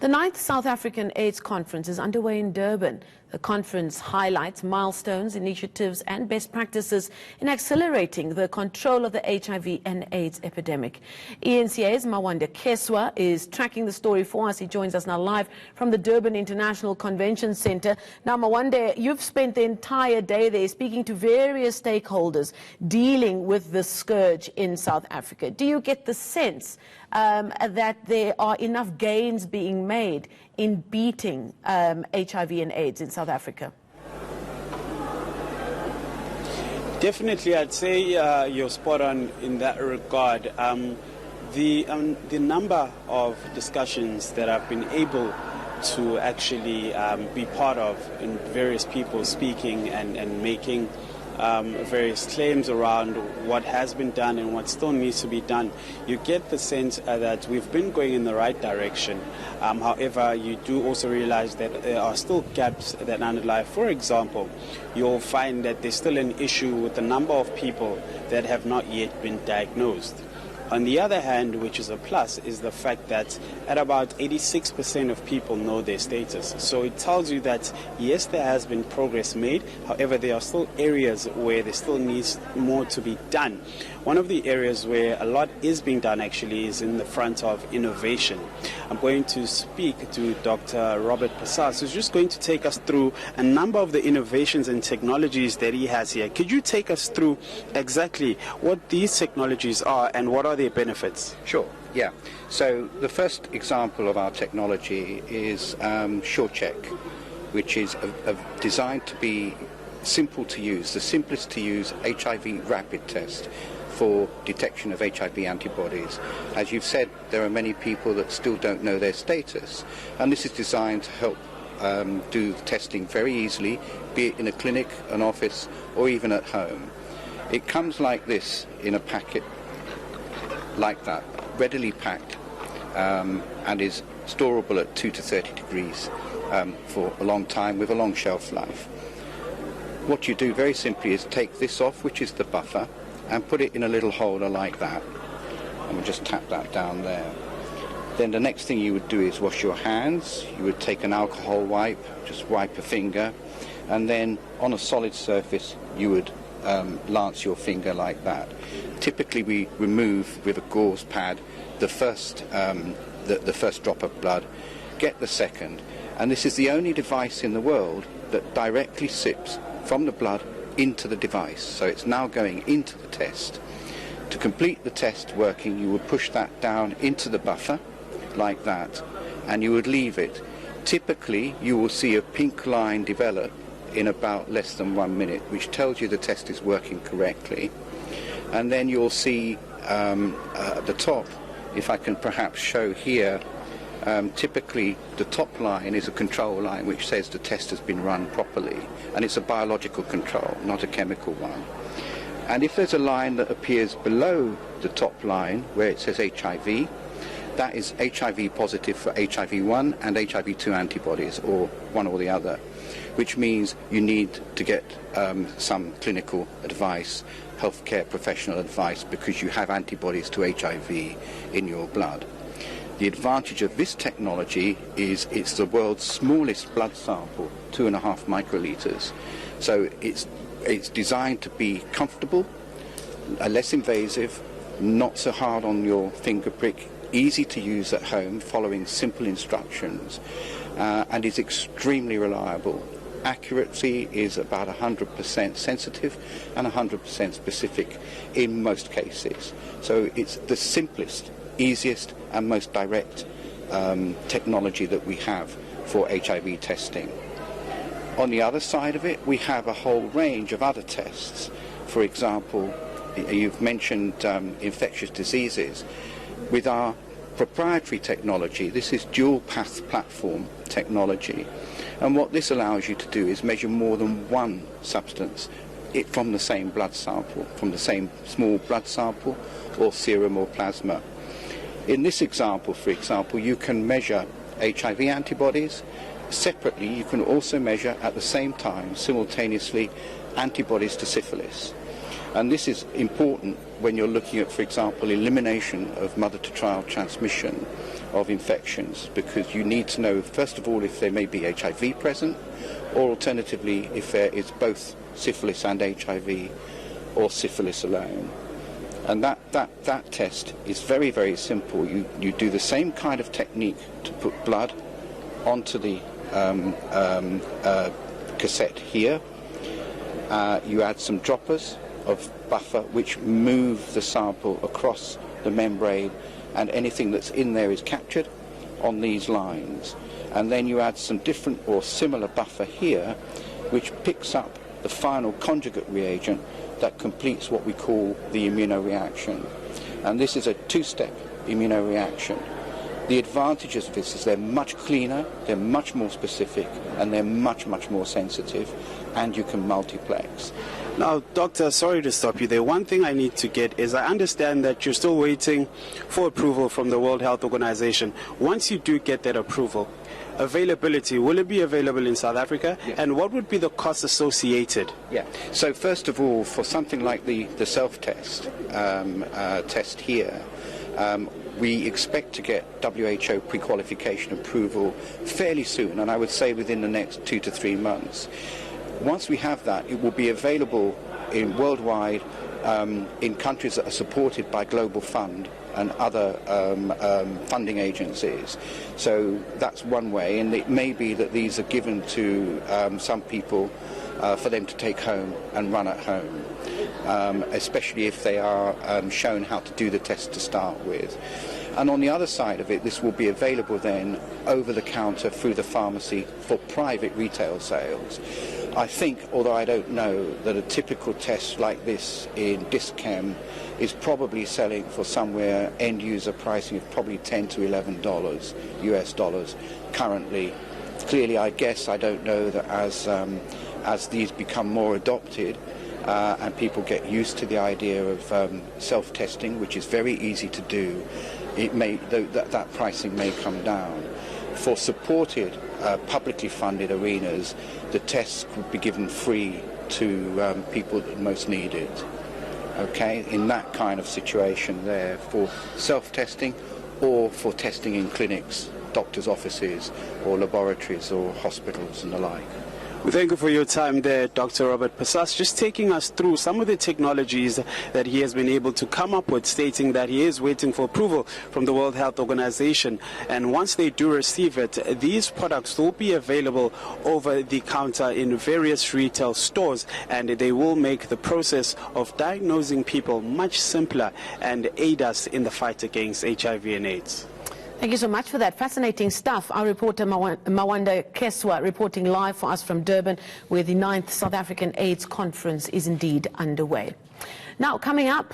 The 9th South African AIDS Conference is underway in Durban. The conference highlights milestones, initiatives and best practices in accelerating the control of the HIV and AIDS epidemic. ENCA's Mawande Keswa is tracking the story for us. He joins us now live from the Durban International Convention Centre. Now, Mawande, you've spent the entire day there speaking to various stakeholders dealing with the scourge in South Africa. Do you get the sense that there are enough gains being made in beating HIV and AIDS in South Africa? Definitely, I'd say you're spot on in that regard. The number of discussions that I've been able to actually be part of, in various people speaking and making various claims around what has been done and what still needs to be done, you get the sense that we've been going in the right direction. However, you do also realize that there are still gaps that underlie. For example, you'll find that there's still an issue with the number of people that have not yet been diagnosed. On the other hand, which is a plus, is the fact that at about 86% of people know their status. So it tells you that, yes, there has been progress made. However, there are still areas where there still needs more to be done. One of the areas where a lot is being done actually is in the front of innovation. I'm going to speak to Dr. Robert Passas, who's just going to take us through a number of the innovations and technologies that he has here. Could you take us through exactly what these technologies are and what are their benefits? Sure, yeah. So the first example of our technology is SureCheck, which is designed to be simple to use, the simplest to use HIV rapid test for detection of HIV antibodies. As you've said, there are many people that still don't know their status, and this is designed to help do testing very easily, be it in a clinic, an office, or even at home. It comes like this in a packet, like that, readily packed, and is storable at 2 to 30 degrees for a long time with a long shelf life. What you do very simply is take this off, which is the buffer, and put it in a little holder like that, and we'll just tap that down there. Then the next thing you would do is wash your hands. You would take an alcohol wipe, just wipe a finger, and then on a solid surface you would lance your finger like that. Typically we remove with a gauze pad the first drop of blood, get the second, and this is the only device in the world that directly sips from the blood into the device. So it's now going into the test. To complete the test working, you would push that down into the buffer like that, and you would leave it. Typically you will see a pink line develop in about less than 1 minute, which tells you the test is working correctly. And then you'll see at the top, if I can perhaps show here, typically the top line is a control line which says the test has been run properly, and it's a biological control, not a chemical one. And if there's a line that appears below the top line where it says HIV, that is HIV positive for HIV-1 and HIV-2 antibodies, or one or the other, which means you need to get some clinical advice, healthcare professional advice, because you have antibodies to HIV in your blood. The advantage of this technology is it's the world's smallest blood sample, 2.5 microliters. So it's designed to be comfortable, less invasive, not so hard on your finger prick, easy to use at home, following simple instructions, and is extremely reliable. Accuracy is about 100% sensitive and 100% specific in most cases. So it's the simplest, easiest and most direct technology that we have for HIV testing. On the other side of it, we have a whole range of other tests. For example, you've mentioned infectious diseases. With our proprietary technology, this is dual path platform technology, and what this allows you to do is measure more than one substance from the same blood sample, from the same small blood sample or serum or plasma. In this example, for example, you can measure HIV antibodies. Separately, you can also measure at the same time, simultaneously, antibodies to syphilis. And this is important when you're looking at, for example, elimination of mother-to-child transmission, of infections, because you need to know, first of all, if there may be HIV present, or alternatively, if there is both syphilis and HIV, or syphilis alone. And that test is very, very simple. You do the same kind of technique to put blood onto the cassette here. You add some droppers of buffer which move the sample across the membrane, and anything that's in there is captured on these lines. And then you add some different or similar buffer here which picks up the final conjugate reagent that completes what we call the immunoreaction. And this is a two-step immunoreaction. The advantages of this is they're much cleaner, they're much more specific, and they're much, much more sensitive, and you can multiplex. Now, Doctor, sorry to stop you there. One thing I need to get is, I understand that you're still waiting for approval from the World Health Organization. Once you do get that approval, availability, will it be available in South Africa? Yeah. And what would be the cost associated? Yeah. So first of all, for something like the self-test test here, we expect to get WHO pre-qualification approval fairly soon, and I would say within the next 2 to 3 months. Once we have that, it will be available worldwide in countries that are supported by Global Fund and other funding agencies. So that's one way, and it may be that these are given to some people for them to take home and run at home, especially if they are shown how to do the test to start with. And on the other side of it, this will be available then over the counter through the pharmacy for private retail sales. I think, although I don't know, that a typical test like this in Dischem is probably selling for somewhere end user pricing of probably $10 to $11 US dollars currently. Clearly, I guess, I don't know, that as these become more adopted and people get used to the idea of self-testing, which is very easy to do, it may, that pricing may come down. For supported, publicly funded arenas, the tests could be given free to people that most need it. Okay, in that kind of situation there, for self-testing or for testing in clinics, doctors' offices, or laboratories, or hospitals and the like. We thank you for your time there, Dr. Robert Pasas, just taking us through some of the technologies that he has been able to come up with, stating that he is waiting for approval from the World Health Organization. And once they do receive it, these products will be available over the counter in various retail stores, and they will make the process of diagnosing people much simpler and aid us in the fight against HIV and AIDS. Thank you so much for that. Fascinating stuff. Our reporter Mawanda Keswa reporting live for us from Durban, where the 9th South African AIDS Conference is indeed underway. Now, coming up.